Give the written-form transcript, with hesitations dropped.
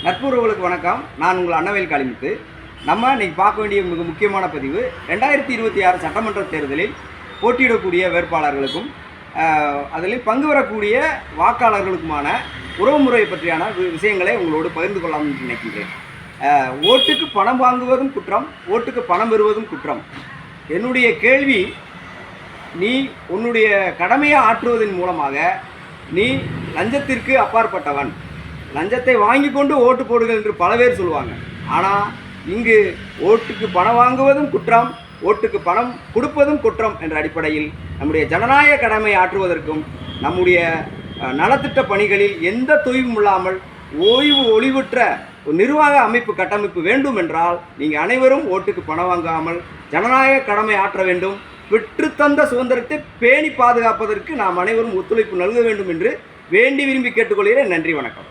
நட்புறவுகளுக்கு வணக்கம். நான் உங்கள் அன்னவேல் காளிமுத்து. நம்ம இன்றைக்கி பார்க்க வேண்டிய மிக முக்கியமான பதிவு 2026 சட்டமன்ற தேர்தலில் போட்டியிடக்கூடிய வேட்பாளர்களுக்கும் அதில் பங்கு பெறக்கூடிய வாக்காளர்களுக்குமான உறவுமுறை பற்றியான விஷயங்களை உங்களோடு பகிர்ந்து கொள்ளலாம் என்று நினைக்கின்றேன். ஓட்டுக்கு பணம் வாங்குவதும் குற்றம், ஓட்டுக்கு பணம் பெறுவதும் குற்றம். என்னுடைய கேள்வி, நீ உன்னுடைய கடமையை ஆற்றுவதன் மூலமாக நீ லஞ்சத்திற்கு அப்பாற்பட்டவன், லஞ்சத்தை வாங்கி கொண்டு ஓட்டு போடுங்கள் என்று பல பேர் சொல்லுவாங்க. ஆனால் இங்கு ஓட்டுக்கு பணம் வாங்குவதும் குற்றம், ஓட்டுக்கு பணம் கொடுப்பதும் குற்றம் என்ற அடிப்படையில் நம்முடைய ஜனநாயக கடமை ஆற்றுவதற்கும் நம்முடைய நலத்திட்ட பணிகளில் எந்த தொய்வும் இல்லாமல் ஒளிவுற்ற நிர்வாக அமைப்பு கட்டமைப்பு வேண்டும் என்றால் நீங்கள் அனைவரும் ஓட்டுக்கு பணம் வாங்காமல் ஜனநாயக கடமை ஆற்ற வேண்டும். பெற்றுத்தந்த சுதந்திரத்தை பேணி பாதுகாப்பதற்கு நாம் அனைவரும் ஒத்துழைப்பு நல்க வேண்டும் என்று வேண்டி விரும்பி கேட்டுக்கொள்கிறேன். நன்றி, வணக்கம்.